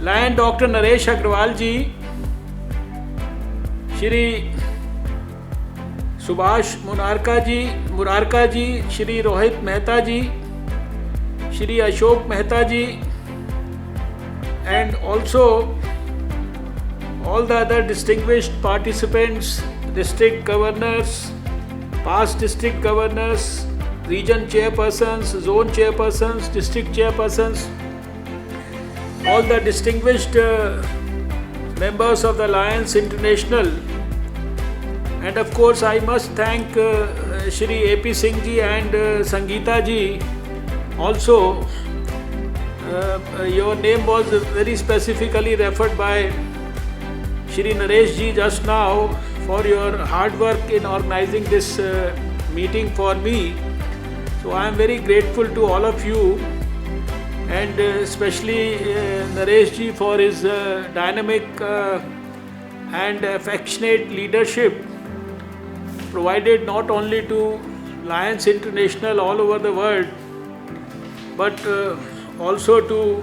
Lion doctor Naresh Agrawal ji, Shri Subhash Murarka ji, Shri Rohit Mehta ji, Shri Ashok Mehta ji, and also all the other distinguished participants, district governors, past district governors, region chairpersons, zone chairpersons, district chairpersons, all the distinguished members of the Lions International, and of course I must thank Shri A.P. Singh ji and Sangeeta ji also. Your name was very specifically referred by Shri Naresh ji just now for your hard work in organizing this meeting for me. So I am very grateful to all of you, and especially Naresh ji for his dynamic and affectionate leadership provided not only to Lions International all over the world, but also to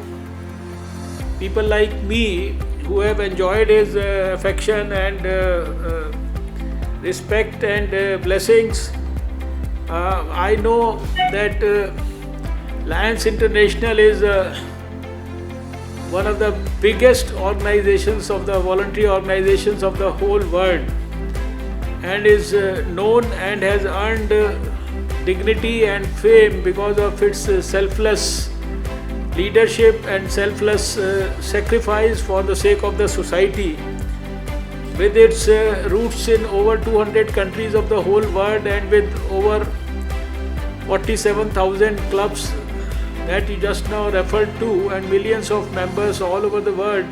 people like me who have enjoyed his affection and respect and blessings. I know that Lions International is one of the biggest organizations of the voluntary organizations of the whole world, and is known and has earned dignity and fame because of its selfless leadership and selfless sacrifice for the sake of the society. With its roots in over 200 countries of the whole world and with over 47,000 clubs that you just now referred to and millions of members all over the world,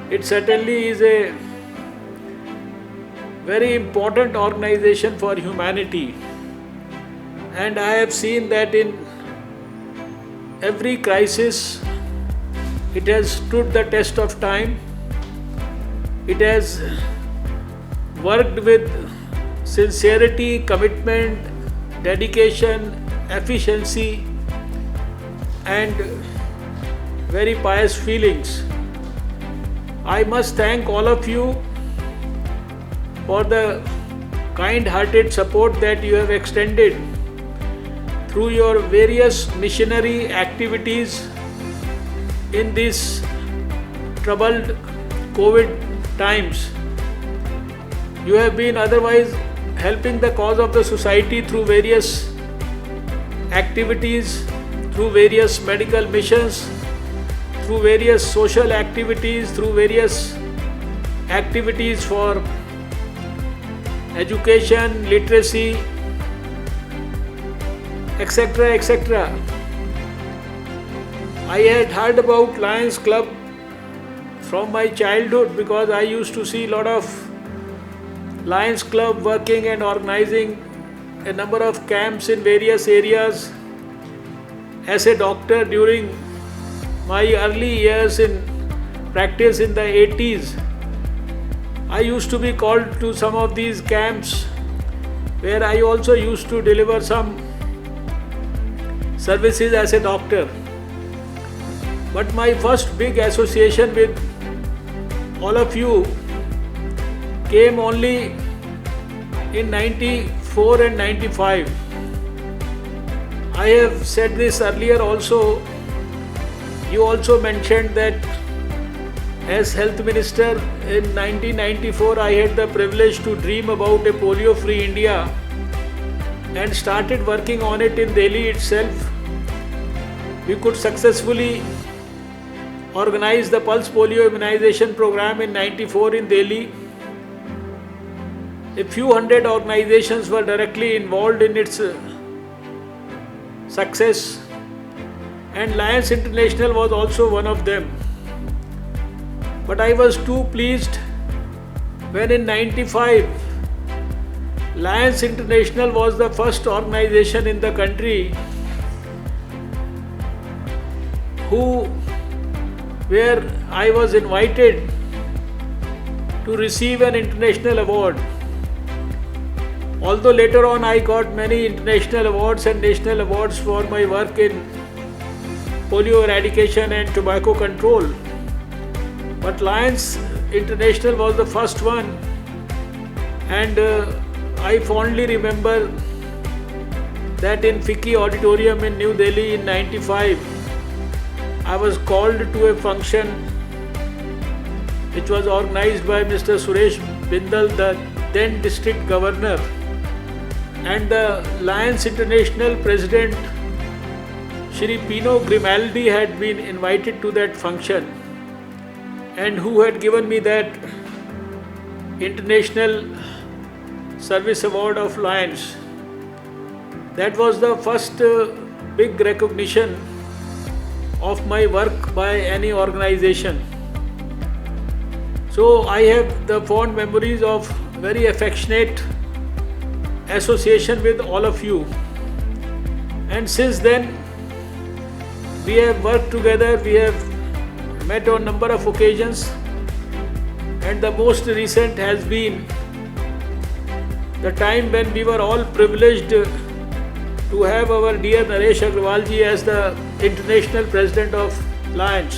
it certainly is a very important organization for humanity. And I have seen that in every crisis, it has stood the test of time. It has worked with sincerity, commitment, dedication, efficiency, and very pious feelings. I must thank all of you for the kind-hearted support that you have extended through your various missionary activities in these troubled COVID times. You have been otherwise helping the cause of the society through various activities, through various medical missions, through various social activities, through various activities for education, literacy, etc., etc. I had heard about Lions Club from my childhood because I used to see a lot of Lions Club working and organizing a number of camps in various areas. As a doctor during my early years in practice in the 80s, I used to be called to some of these camps where I also used to deliver some services as a doctor. But my first big association with all of you came only in 94 and 95. I have said this earlier also. You also mentioned that as Health Minister in 1994, I had the privilege to dream about a polio-free India and started working on it in Delhi itself. We could successfully organize the Pulse Polio Immunization Program in 94 in Delhi. A few hundred organizations were directly involved in its success, and Lions International was also one of them. But I was too pleased when in 95 Lions International was the first organization in the country where I was invited to receive an international award. Although later on I got many international awards and national awards for my work in polio eradication and tobacco control, but Lions International was the first one, and I fondly remember that in FICCI Auditorium in New Delhi in '95, I was called to a function which was organized by Mr. Suresh Bindal, the then district governor, and the Lions International president Shri Pino Grimaldi had been invited to that function, and who had given me that International Service Award of Lions. That was the first big recognition of my work by any organization. So I have the fond memories of very affectionate association with all of you. And since then, we have worked together, we have met on number of occasions, and the most recent has been the time when we were all privileged to have our dear Naresh Agrawal ji as the International President of Lions,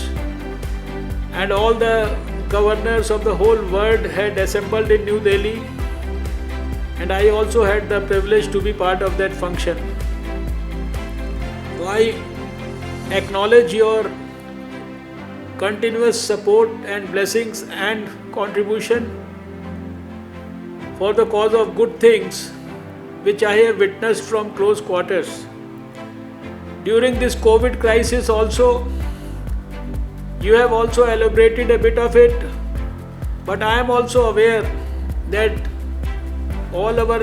and all the governors of the whole world had assembled in New Delhi, and I also had the privilege to be part of that function. So I acknowledge your continuous support and blessings and contribution for the cause of good things which I have witnessed from close quarters. During this COVID crisis also, you have also elaborated a bit of it, but I am also aware that all our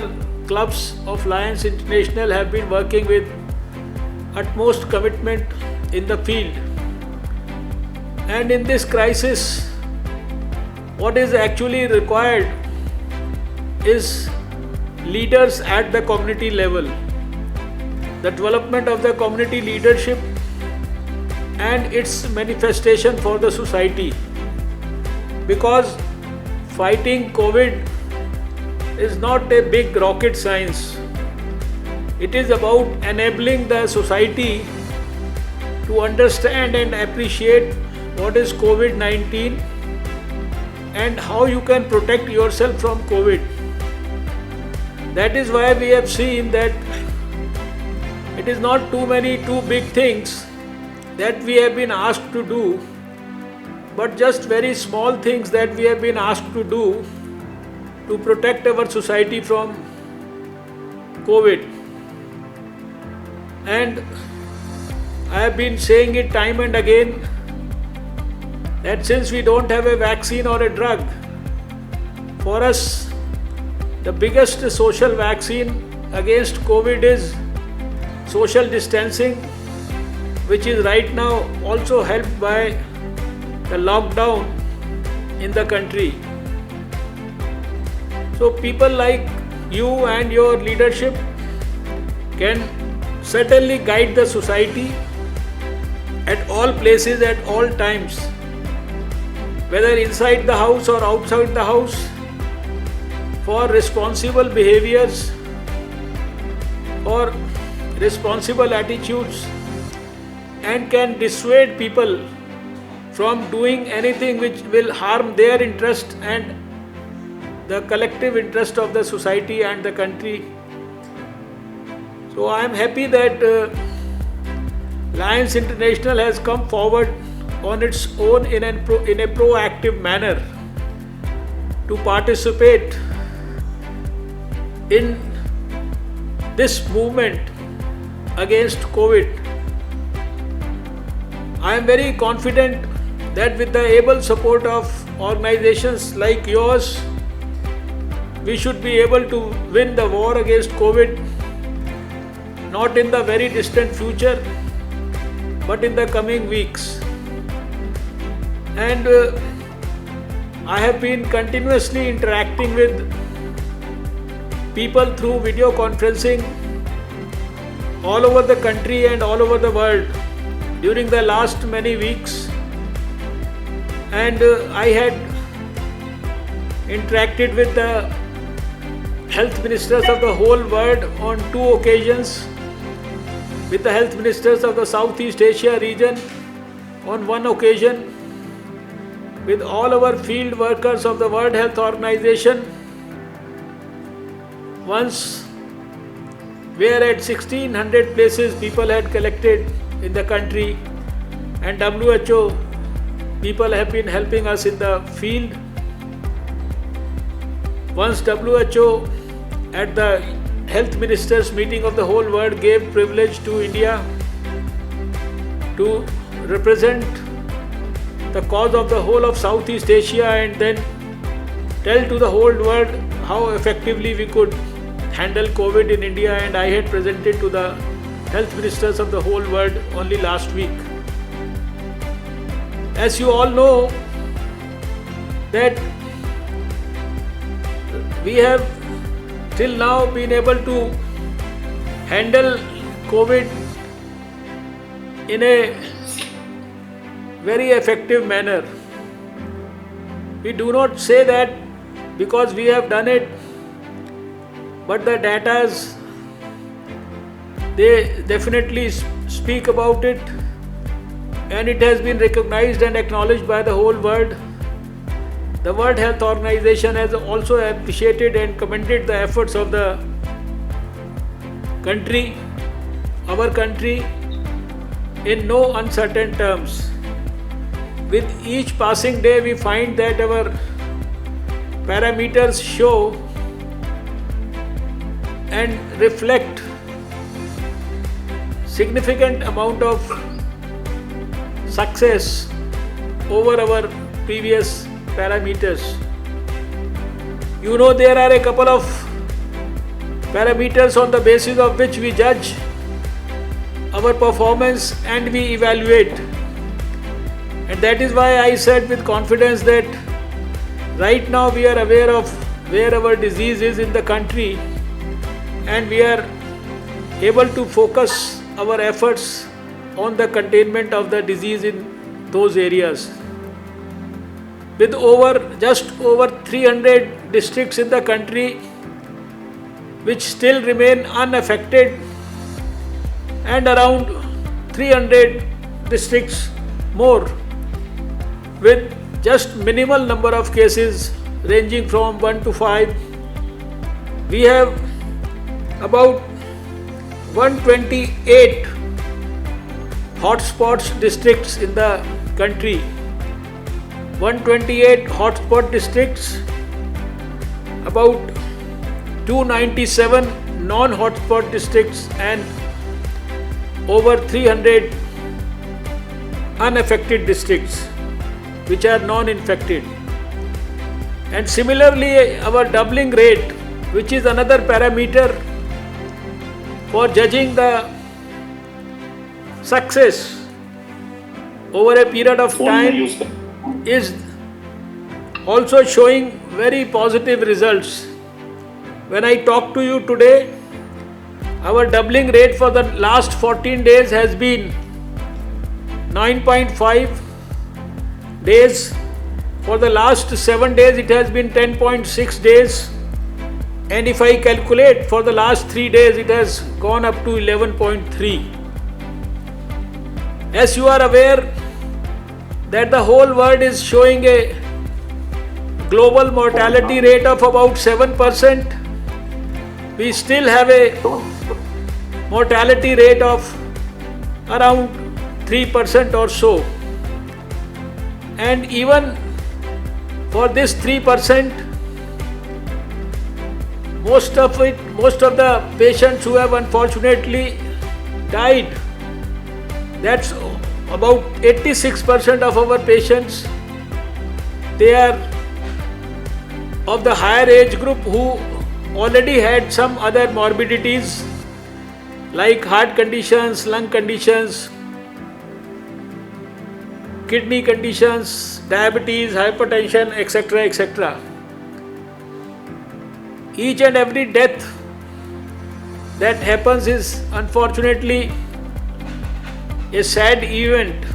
clubs of Lions International have been working with utmost commitment in the field. And in this crisis, what is actually required is leaders at the community level, the development of the community leadership and its manifestation for the society. Because fighting COVID is not a big rocket science. It is about enabling the society to understand and appreciate what is COVID-19 and how you can protect yourself from COVID. That is why we have seen that it is not too big things that we have been asked to do, but just very small things that we have been asked to do to protect our society from COVID. And I have been saying it time and again that since we don't have a vaccine or a drug, for us the biggest social vaccine against COVID is social distancing, which is right now also helped by the lockdown in the country. So people like you and your leadership can certainly guide the society at all places, at all times, whether inside the house or outside the house, for responsible behaviors or responsible attitudes, and can dissuade people from doing anything which will harm their interest and the collective interest of the society and the country. So I am happy that Lions International has come forward on its own in a proactive manner to participate in this movement against COVID. I am very confident that with the able support of organizations like yours, we should be able to win the war against COVID, not in the very distant future, but in the coming weeks. And I have been continuously interacting with people through video conferencing all over the country and all over the world during the last many weeks, and I had interacted with the health ministers of the whole world on 2 occasions, with the health ministers of the Southeast Asia region on 1 occasion, with all our field workers of the World Health Organization. Once, where at 1600 places people had collected in the country, and WHO people have been helping us in the field. Once WHO at the health ministers meeting of the whole world gave privilege to India to represent the cause of the whole of Southeast Asia and then tell to the whole world how effectively we could handle COVID in India, and I had presented to the health ministers of the whole world only last week. As you all know that we have till now been able to handle COVID in a very effective manner. We do not say that because we have done it, but the data, they definitely speak about it, and it has been recognized and acknowledged by the whole world. The World Health Organization has also appreciated and commended the efforts of the country, our country, in no uncertain terms. With each passing day, we find that our parameters show and reflect significant amount of success over our previous parameters. You know, there are a couple of parameters on the basis of which we judge our performance and we evaluate. And that is why I said with confidence that right now we are aware of where our disease is in the country, and we are able to focus our efforts on the containment of the disease in those areas. With just over 300 districts in the country which still remain unaffected, and around 300 districts more with just minimal number of cases ranging from 1 to 5. We have about 128 hotspots districts in the country. 128 hotspot districts, about 297 non-hotspot districts, and over 300 unaffected districts which are non-infected. And similarly, our doubling rate, which is another parameter for judging the success over a period of time, is also showing very positive results. When I talk to you today, our doubling rate for the last 14 days has been 9.5 days. For the last 7 days it has been 10.6 days, and if I calculate for the last 3 days it has gone up to 11.3. As you are aware that the whole world is showing a global mortality rate of about 7%, we still have a mortality rate of around 3% or so. And even for this 3%, most of the patients who have unfortunately died, that's about 86% of our patients, they are of the higher age group who already had some other morbidities like heart conditions, lung conditions, kidney conditions, diabetes, hypertension, etc., etc. Each and every death that happens is unfortunately a sad event,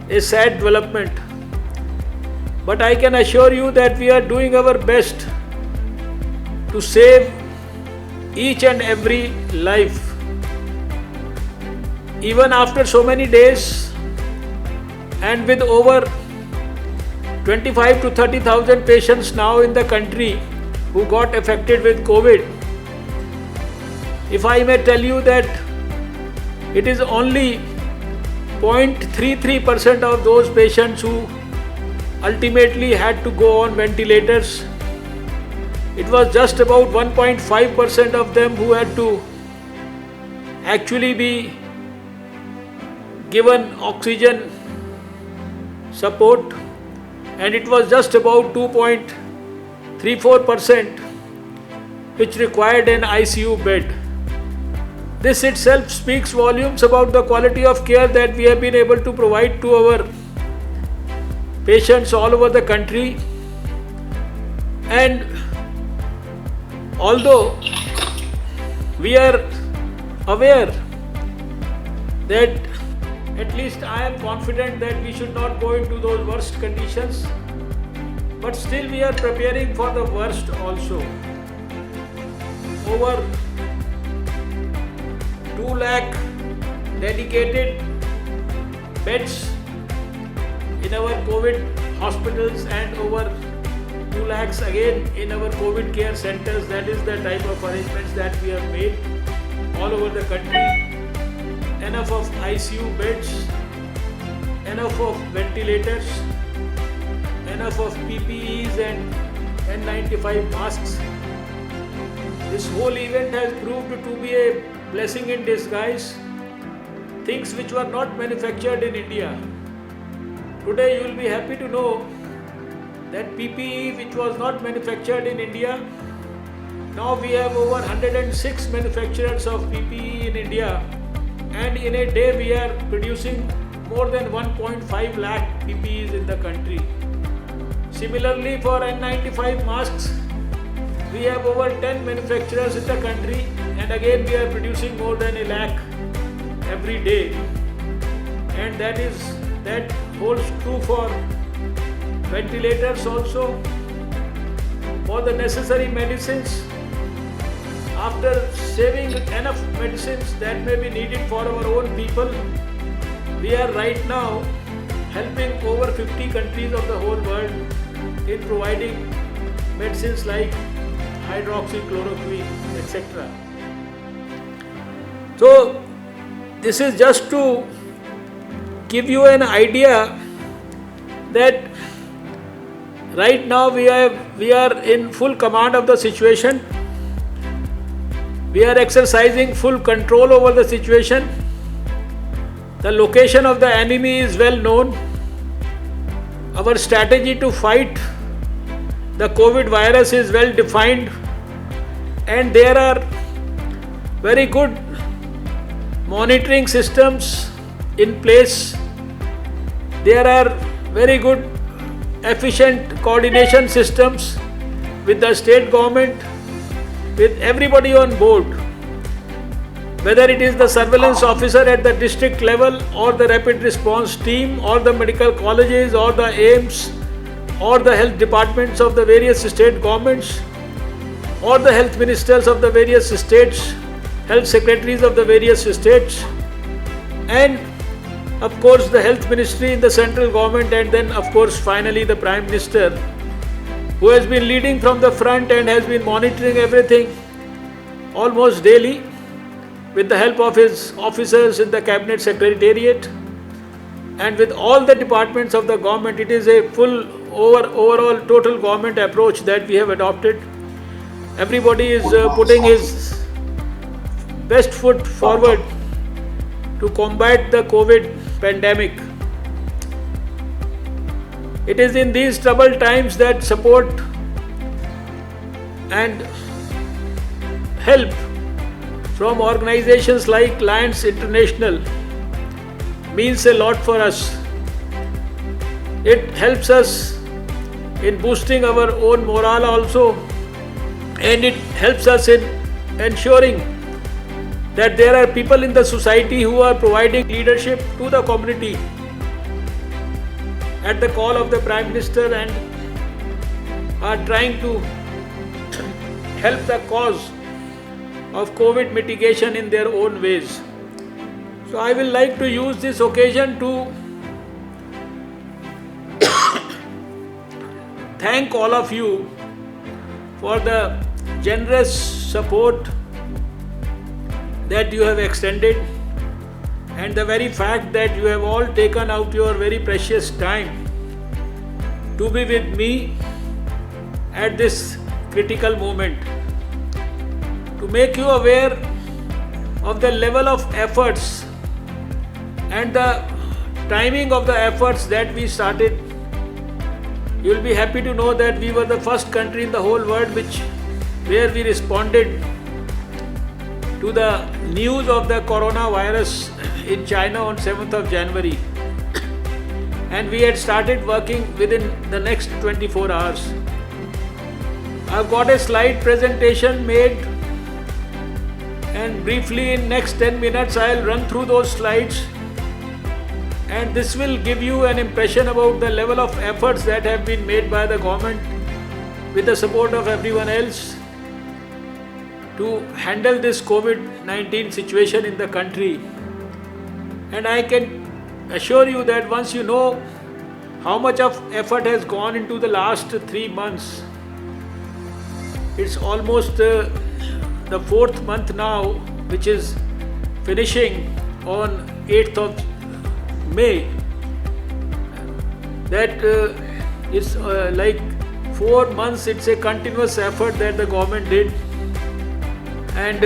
a sad development. But I can assure you that we are doing our best to save each and every life. Even after so many days and with over 25 to 30,000 patients now in the country who got affected with COVID. If I may tell you that it is only 0.33% of those patients who ultimately had to go on ventilators. It was just about 1.5% of them who had to actually be given oxygen support, and it was just about 2.34% which required an ICU bed. This itself speaks volumes about the quality of care that we have been able to provide to our patients all over the country. And although we are aware that, at least I am confident that we should not go into those worst conditions, but still we are preparing for the worst also. Over 2 lakh dedicated beds in our COVID hospitals and over 2 lakhs again in our COVID care centers. That is the type of arrangements that we have made all over the country. Enough of ICU beds, enough of ventilators, enough of PPEs and N95 masks. This whole event has proved to be a blessing in disguise. Things which were not manufactured in India. Today you will be happy to know that PPE which was not manufactured in India, now we have over 106 manufacturers of PPE in India, and in a day we are producing more than 1.5 lakh PPEs in the country. Similarly, for N95 masks, we have over 10 manufacturers in the country, and again we are producing more than a lakh every day. And that holds true for ventilators also. For the necessary medicines, after saving enough medicines that may be needed for our own people, we are right now helping over 50 countries of the whole world in providing medicines like hydroxychloroquine, etc. So this is just to give you an idea that right now we are in full command of the situation. We are exercising full control over the situation. The location of the enemy is well known. Our strategy to fight the COVID virus is well defined, and there are very good monitoring systems in place. There are very good efficient coordination systems with the state government, with everybody on board, whether it is the surveillance officer at the district level or the rapid response team or the medical colleges or the AIIMS or the health departments of the various state governments or the health ministers of the various states, health secretaries of the various states, and of course the health ministry in the central government, and then of course finally the Prime Minister, who has been leading from the front and has been monitoring everything almost daily with the help of his officers in the Cabinet Secretariat and with all the departments of the government. It is a full overall total government approach that we have adopted. Everybody is putting his best foot forward to combat the COVID pandemic. It is in these troubled times that support and help from organizations like Lions International means a lot for us. It helps us in boosting our own morale also, and it helps us in ensuring that there are people in the society who are providing leadership to the community at the call of the Prime Minister and are trying to help the cause of COVID mitigation in their own ways. So I will like to use this occasion to thank all of you for the generous support that you have extended, and the very fact that you have all taken out your very precious time to be with me at this critical moment, to make you aware of the level of efforts and the timing of the efforts that we started. You will be happy to know that we were the first country in the whole world where we responded to the news of the coronavirus in China on 7th of January, and we had started working within the next 24 hours. I've got a slide presentation made, and briefly in next 10 minutes I'll run through those slides, and this will give you an impression about the level of efforts that have been made by the government with the support of everyone else to handle this COVID-19 situation in the country. And I can assure you that once you know how much of effort has gone into the last 3 months, it's almost the 4th month now, which is finishing on 8th of May. That is like 4 months, it's a continuous effort that the government did, and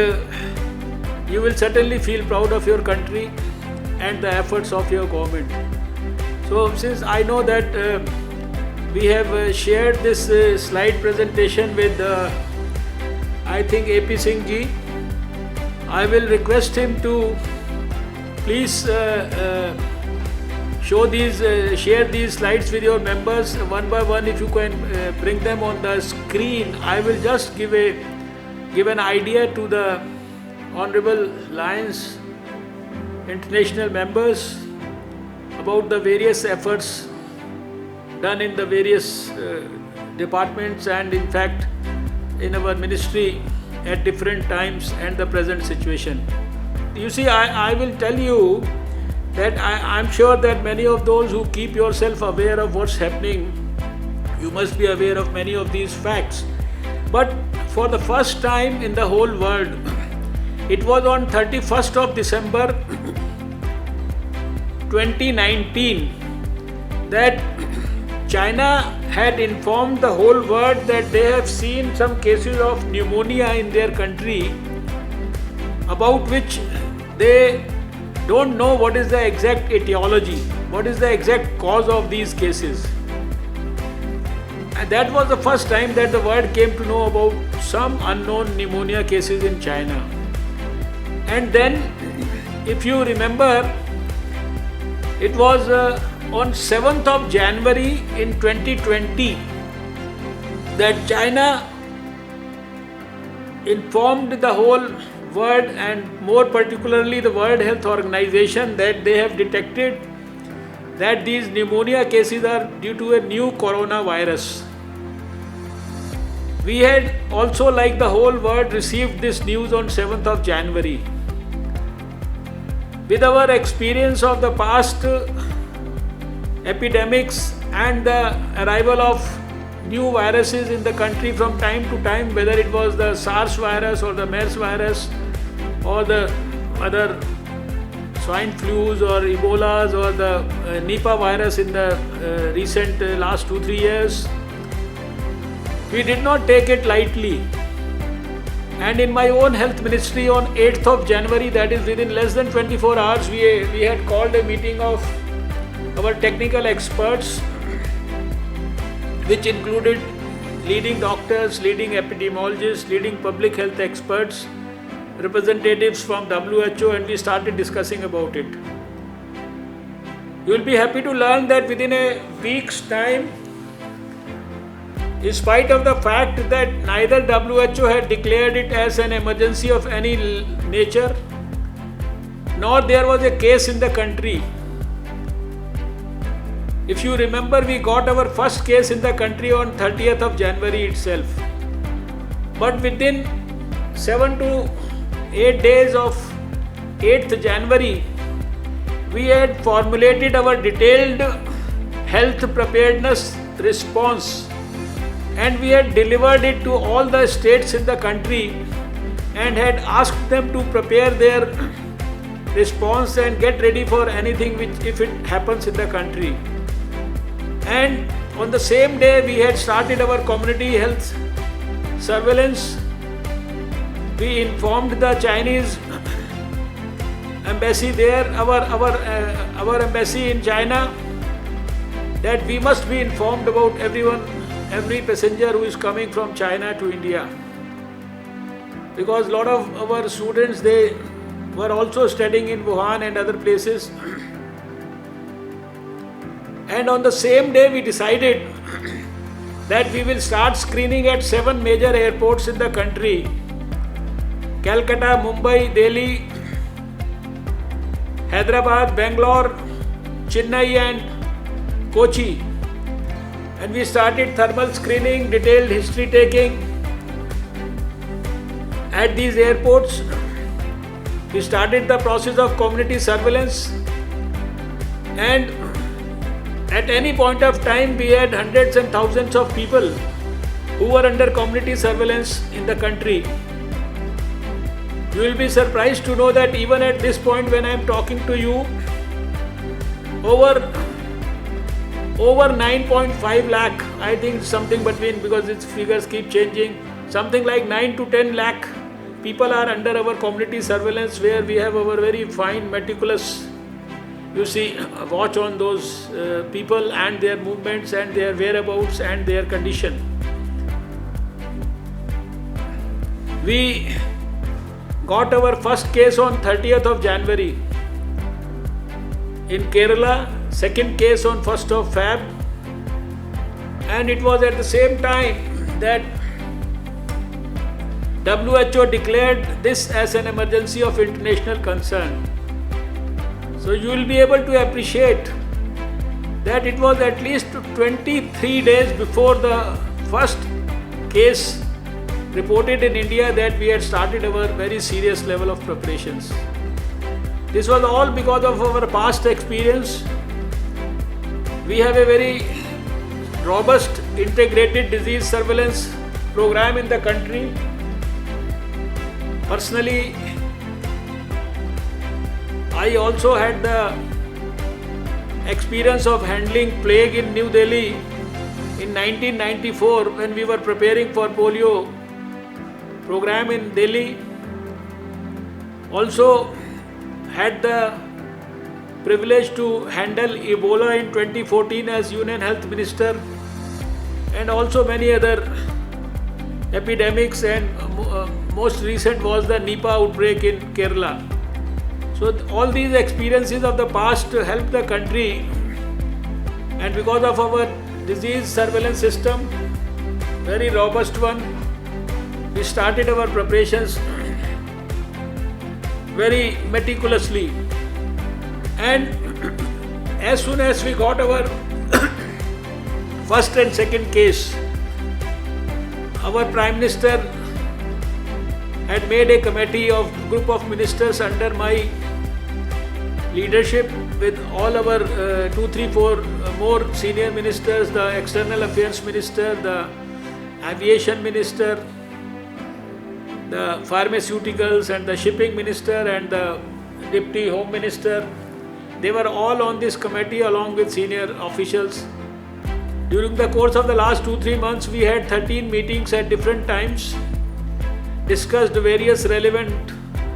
you will certainly feel proud of your country and the efforts of your government. So since I know that we have shared this slide presentation with I think AP Singh ji, I will request him to please share these slides with your members one by one. If you can bring them on the screen, I will just give an idea to the Honorable Lions International members about the various efforts done in the various departments and in fact in our ministry at different times and the present situation. You see, I will tell you that I'm sure that many of those who keep yourself aware of what's happening, you must be aware of many of these facts. But for the first time in the whole world, it was on 31st of December 2019 that China had informed the whole world that they have seen some cases of pneumonia in their country, about which they don't know what is the exact etiology, what is the exact cause of these cases. And that was the first time that the world came to know about some unknown pneumonia cases in China. And then, if you remember, it was on 7th of January in 2020 that China informed the whole world, and more particularly the World Health Organization, that they have detected that these pneumonia cases are due to a new coronavirus. We had also, like the whole world, received this news on 7th of January. With our experience of the past epidemics and the arrival of new viruses in the country from time to time, whether it was the SARS virus or the MERS virus or the other swine flus or Ebolas or the Nipah virus in the recent last 2-3 years, we did not take it lightly. And in my own health ministry on 8th of January, that is within less than 24 hours, we had called a meeting of our technical experts, which included leading doctors, leading epidemiologists, leading public health experts, representatives from WHO, and we started discussing about it. You will be happy to learn that within a week's time, in spite of the fact that neither WHO had declared it as an emergency of any nature, nor there was a case in the country. If you remember, we got our first case in the country on 30th of January itself. But within 7 to 8 days of 8th January, we had formulated our detailed health preparedness response and we had delivered it to all the states in the country and had asked them to prepare their response and get ready for anything which if it happens in the country. And on the same day we had started our community health surveillance. We informed the Chinese embassy there, our embassy in China, that we must be informed about every passenger who is coming from China to India, because a lot of our students, they were also studying in Wuhan and other places. And on the same day we decided that we will start screening at 7 major airports in the country: Calcutta, Mumbai, Delhi, Hyderabad, Bangalore, Chennai and Kochi. And we started thermal screening, detailed history taking at these airports. We started the process of community surveillance, and at any point of time we had hundreds and thousands of people who were under community surveillance in the country. You will be surprised to know that even at this point when I am talking to you, over 9.5 lakh, I think something between, because its figures keep changing, something like 9 to 10 lakh people are under our community surveillance, where we have our very fine, meticulous, you see, watch on those people and their movements and their whereabouts and their condition. We got our first case on 30th of January in Kerala, second case on 1st of Feb, and it was at the same time that WHO declared this as an emergency of international concern. So you will be able to appreciate that it was at least 23 days before the first case reported in India that we had started our very serious level of preparations. This was all because of our past experience. We have a very robust integrated disease surveillance program in the country. Personally, I also had the experience of handling plague in New Delhi in 1994 when we were preparing for polio program in Delhi. Also had the privilege to handle Ebola in 2014 as Union Health Minister, and also many other epidemics, and most recent was the Nipah outbreak in Kerala. So all these experiences of the past helped the country, and because of our disease surveillance system, very robust one, we started our preparations very meticulously. And as soon as we got our first and second case, our Prime Minister had made a committee of group of ministers under my leadership with all our 2, 3, 4 more senior ministers, the External Affairs Minister, the Aviation Minister, the Pharmaceuticals and the Shipping Minister and the Deputy Home Minister. They were all on this committee along with senior officials. During the course of the last 2-3 months, we had 13 meetings at different times, discussed various relevant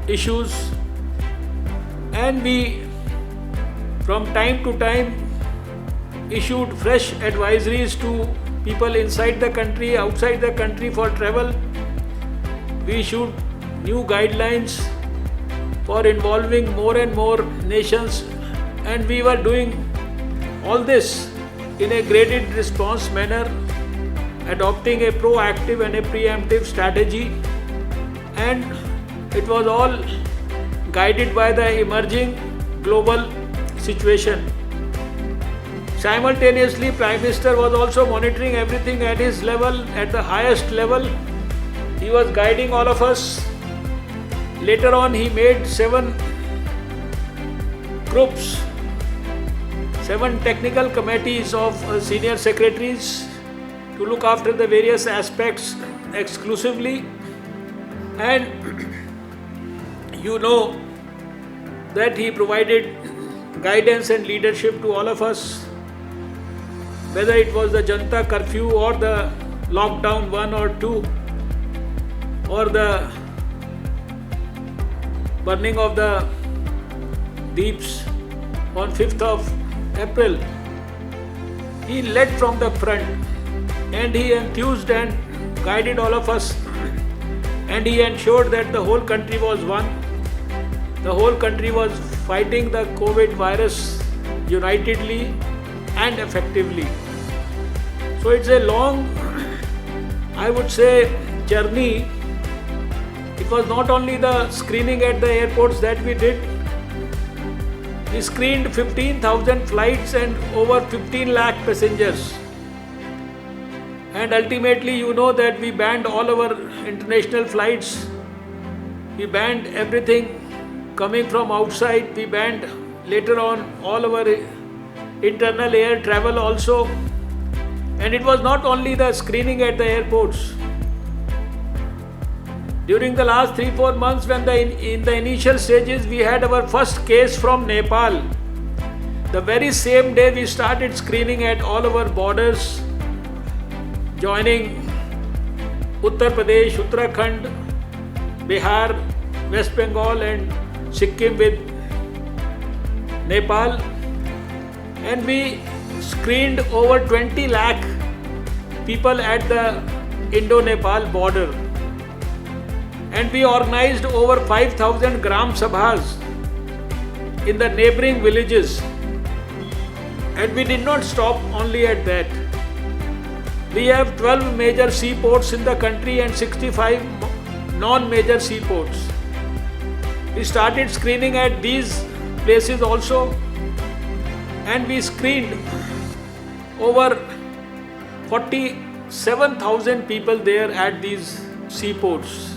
issues, and we from time to time issued fresh advisories to people inside the country, outside the country for travel. We issued new guidelines for involving more and more nations, and we were doing all this in a graded response manner, adopting a proactive and a preemptive strategy, and it was all guided by the emerging global situation. Simultaneously, Prime Minister was also monitoring everything at his level, at the highest level. He was guiding all of us. Later on, he made 7 groups, 7 technical committees of senior secretaries to look after the various aspects exclusively, and you know that he provided guidance and leadership to all of us, whether it was the Janata curfew or the lockdown 1 or 2 or the burning of the deeps on 5th of April. He led from the front and he enthused and guided all of us, and he ensured that the whole country was one. The whole country was fighting the COVID virus unitedly and effectively. So it's a long, I would say, journey. It was not only the screening at the airports that we did. We screened 15,000 flights and over 15 lakh passengers. And ultimately, you know that we banned all our international flights. We banned everything coming from outside. We banned later on all our internal air travel also. And it was not only the screening at the airports. During the last 3-4 months, when in the initial stages we had our first case from Nepal, the very same day we started screening at all our borders, joining Uttar Pradesh, Uttarakhand, Bihar, West Bengal and Sikkim with Nepal, and we screened over 20 lakh people at the Indo-Nepal border. And we organized over 5,000 Gram Sabhas in the neighboring villages. And we did not stop only at that. We have 12 major seaports in the country and 65 non-major seaports. We started screening at these places also, and we screened over 47,000 people there at these seaports.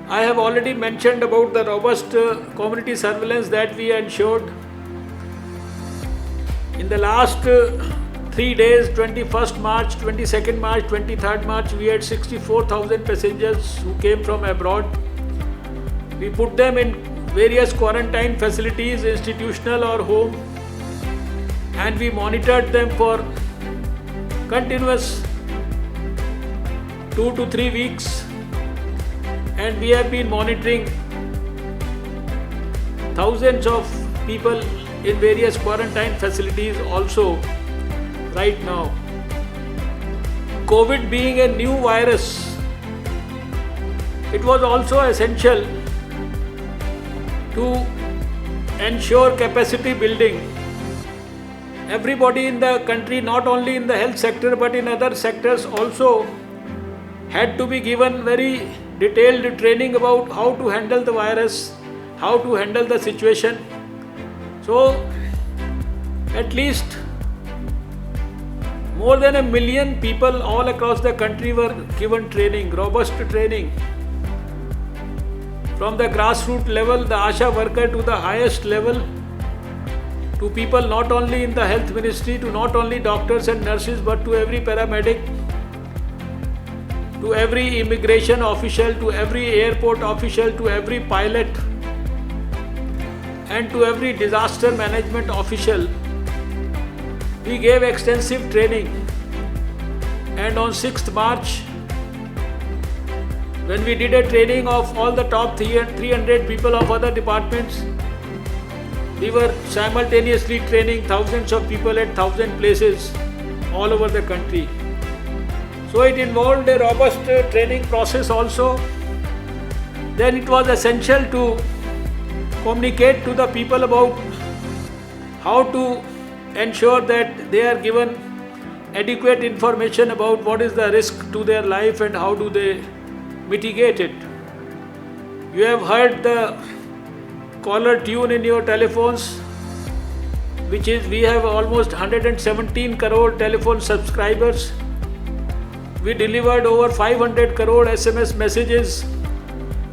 I have already mentioned about the robust community surveillance that we ensured. In the last 3 days, 21st March, 22nd March, 23rd March, we had 64,000 passengers who came from abroad. We put them in various quarantine facilities, institutional or home, and we monitored them for continuous 2 to 3 weeks. And we have been monitoring thousands of people in various quarantine facilities also right now. COVID being a new virus, it was also essential to ensure capacity building. Everybody in the country, not only in the health sector but in other sectors also, had to be given very detailed training about how to handle the virus, how to handle the situation. So, at least more than 1 million people all across the country were given training, robust training. From the grassroots level, the ASHA worker to the highest level, to people not only in the health ministry, to not only doctors and nurses, but to every paramedic, to every immigration official, to every airport official, to every pilot, and to every disaster management official. We gave extensive training. And on 6th March, when we did a training of all the top 300 people of other departments, we were simultaneously training thousands of people at 1,000 places all over the country. So it involved a robust training process also. Then it was essential to communicate to the people about how to ensure that they are given adequate information about what is the risk to their life and how do they mitigate it. You have heard the caller tune in your telephones, which is we have almost 117 crore telephone subscribers. We delivered over 500 crore SMS messages.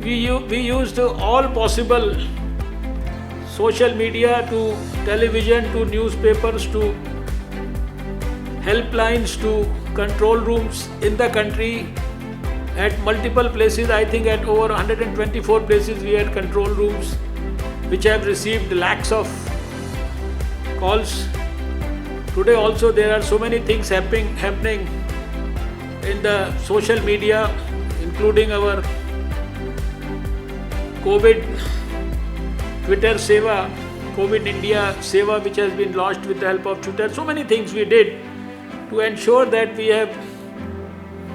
We used all possible social media, to television, to newspapers, to helplines to control rooms in the country at multiple places. I think at over 124 places we had control rooms which have received lakhs of calls. Today also there are so many things happening in the social media, including our COVID Twitter Seva, COVID India Seva, which has been launched with the help of Twitter. So many things we did to ensure that we have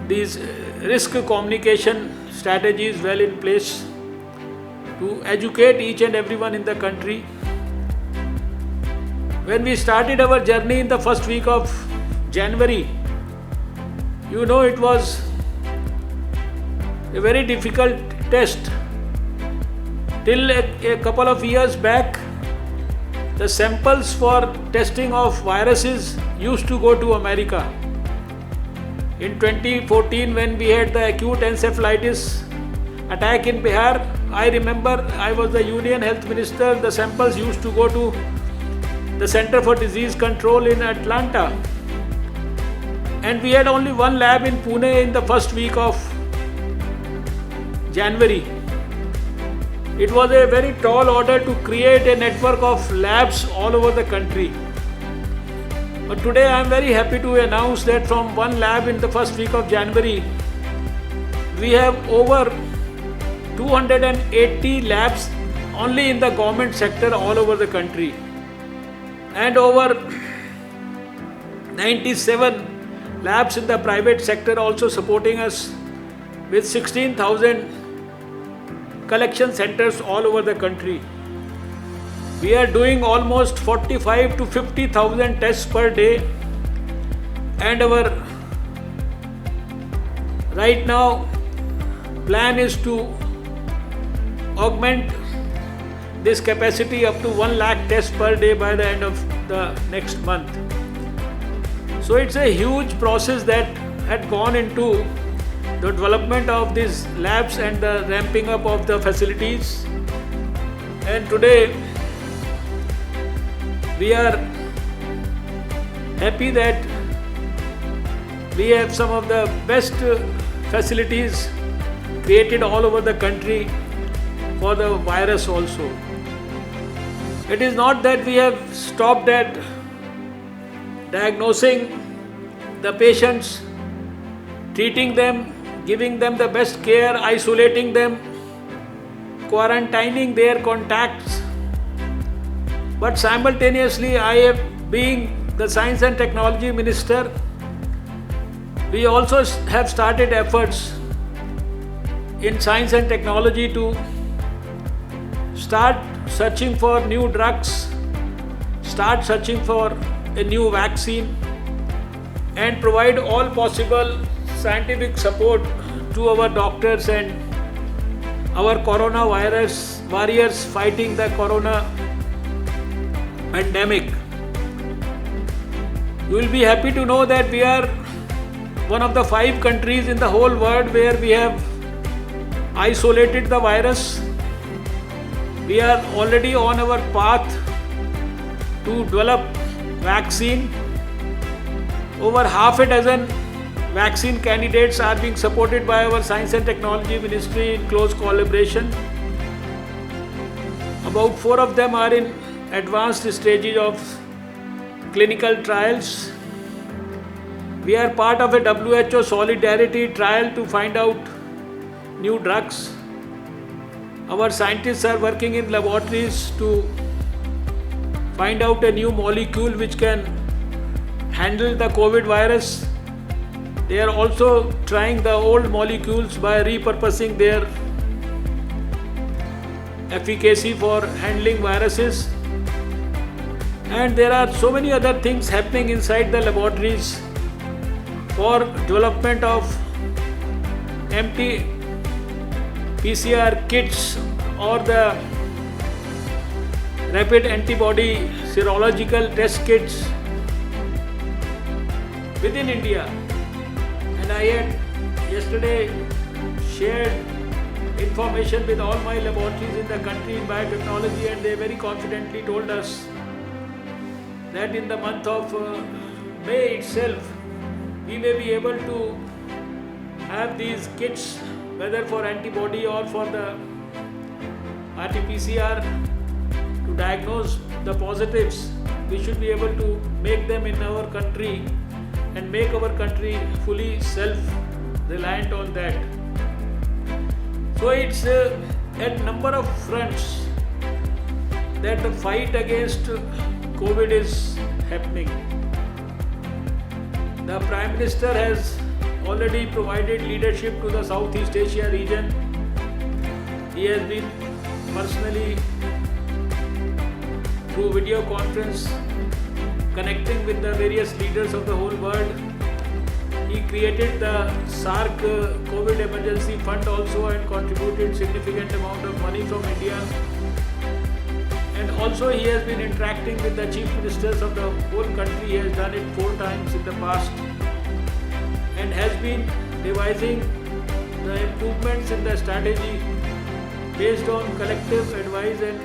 these risk communication strategies well in place to educate each and everyone in the country. When we started our journey in the first week of January, it was a very difficult test. Till a couple of years back, the samples for testing of viruses used to go to America. In 2014, when we had the acute encephalitis attack in Bihar, I remember I was the Union Health Minister. The samples used to go to the Center for Disease Control in Atlanta. And we had only one lab in Pune in the first week of January. It was a very tall order to create a network of labs all over the country. But today I am very happy to announce that from one lab in the first week of January, we have over 280 labs only in the government sector all over the country, and over 97 labs in the private sector also supporting us with 16,000 collection centers all over the country. We are doing almost 45 to 50,000 tests per day, and our right now plan is to augment this capacity up to 1 lakh tests per day by the end of the next month. So it's a huge process that had gone into the development of these labs and the ramping up of the facilities. And today we are happy that we have some of the best facilities created all over the country for the virus also. It is not that we have stopped at diagnosing the patients, treating them, giving them the best care, isolating them, quarantining their contacts. But simultaneously, I have, being the Science and Technology Minister, we also have started efforts in science and technology to start searching for new drugs, start searching for a new vaccine, and provide all possible scientific support to our doctors and our coronavirus warriors fighting the corona pandemic. You will be happy to know that we are one of the 5 countries in the whole world where we have isolated the virus. We are already on our path to develop vaccine. Over half a dozen vaccine candidates are being supported by our Science and Technology Ministry in close collaboration. About 4 of them are in advanced stages of clinical trials. We are part of a WHO solidarity trial to find out new drugs. Our scientists are working in laboratories to find out a new molecule which can handle the COVID virus. They are also trying the old molecules by repurposing their efficacy for handling viruses. And there are so many other things happening inside the laboratories for development of empty PCR kits or the rapid antibody serological test kits within India. And I had yesterday shared information with all my laboratories in the country in biotechnology, and they very confidently told us that in the month of May itself, we may be able to have these kits, whether for antibody or for the RT-PCR, to diagnose the positives. We should be able to make them in our country and make our country fully self-reliant on that. So it's at number of fronts that the fight against COVID is happening. The Prime Minister has already provided leadership to the Southeast Asia region. He has been personally, through video conference, connecting with the various leaders of the whole world. He created the SARC COVID emergency fund also and contributed significant amount of money from India. And also he has been interacting with the chief ministers of the whole country. He has done it 4 times in the past and has been devising the improvements in the strategy based on collective advice and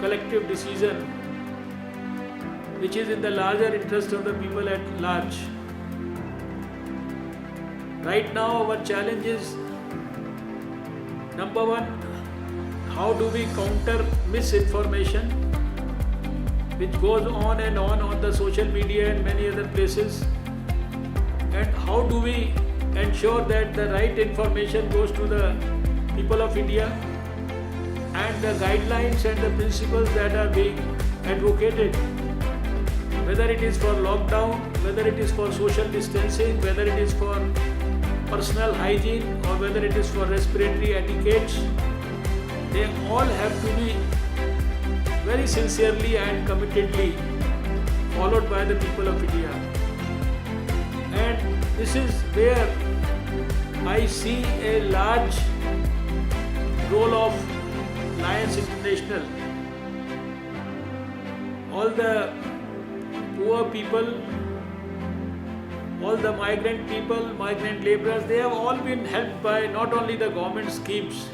collective decision, which is in the larger interest of the people at large. Right now our challenge is, number one, how do we counter misinformation which goes on and on the social media and many other places, and how do we ensure that the right information goes to the people of India and the guidelines and the principles that are being advocated, whether it is for lockdown, whether it is for social distancing, whether it is for personal hygiene or whether it is for respiratory etiquettes, they all have to be very sincerely and committedly followed by the people of India. And this is where I see a large role of Lions International. All the poor people, all the migrant people, migrant laborers, they have all been helped by not only the government schemes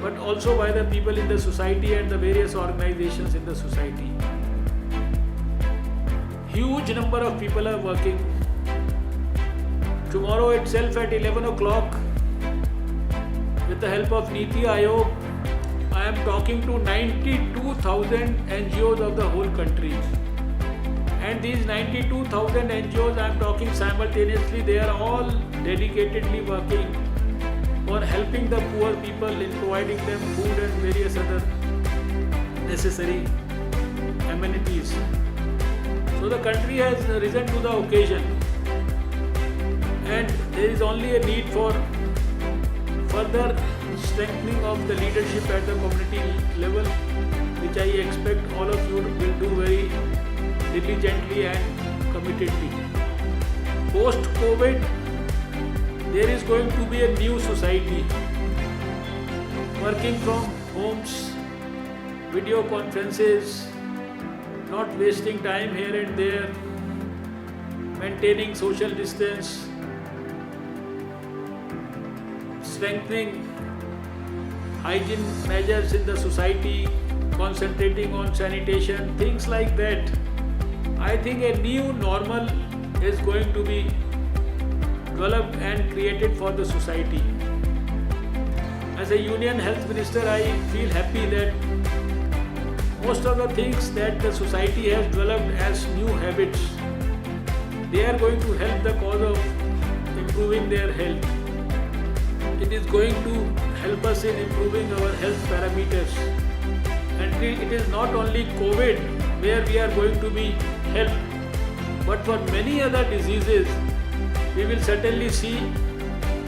but also by the people in the society and the various organizations in the society. Huge number of people are working. Tomorrow itself at 11 o'clock, with the help of Niti Aayog, I am talking to 92,000 NGOs of the whole country. And these 92,000 NGOs I am talking simultaneously, they are all dedicatedly working for helping the poor people in providing them food and various other necessary amenities. So the country has risen to the occasion, and there is only a need for further strengthening of the leadership at the community level, which I expect all of you will do very diligently and committedly. Post-COVID, there is going to be a new society, working from homes, video conferences, not wasting time here and there, maintaining social distance, strengthening hygiene measures in the society, concentrating on sanitation, things like that. I think a new normal is going to be developed and created for the society. As a Union Health Minister, I feel happy that most of the things that the society has developed as new habits, they are going to help the cause of improving their health. It is going to help us in improving our health parameters. And it is not only COVID where we are going to be helped, but for many other diseases, we will certainly see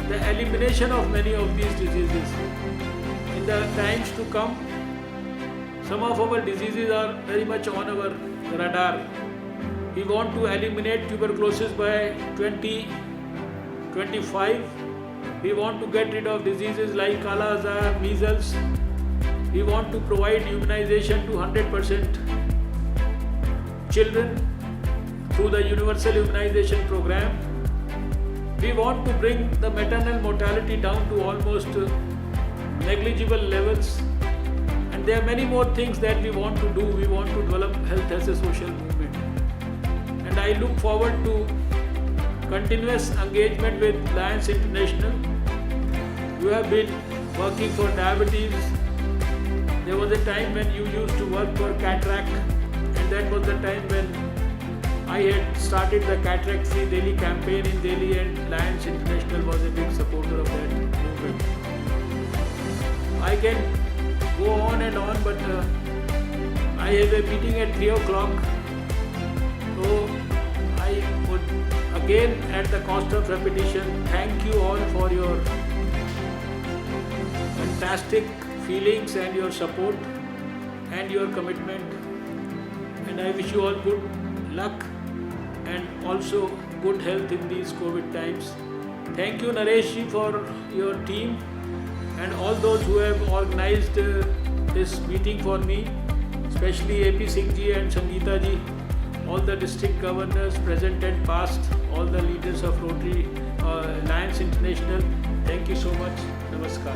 the elimination of many of these diseases. In the times to come, some of our diseases are very much on our radar. We want to eliminate tuberculosis by 2025. We want to get rid of diseases like Kala Azar, measles. We want to provide immunization to 100% children through the Universal Immunization Program. We want to bring the maternal mortality down to almost negligible levels. And there are many more things that we want to do. We want to develop health as a social movement. And and I look forward to continuous engagement with Lions International. You have been working for diabetes. There was a time when you used to work for cataract, and that was the time when I had started the Cataract Free Delhi campaign in Delhi, and Lions International was a big supporter of that movement. I can go on and on, but I have a meeting at 3 o'clock. So I would again, at the cost of repetition, thank you all for your fantastic feelings and your support and your commitment. And I wish you all good luck and also good health in these COVID times. Thank you, Naresh ji, for your team and all those who have organized this meeting for me, especially AP Singh ji and Sangeeta ji, all the district governors present and past, all the leaders of Rotary Lions International. Thank you so much. Namaskar.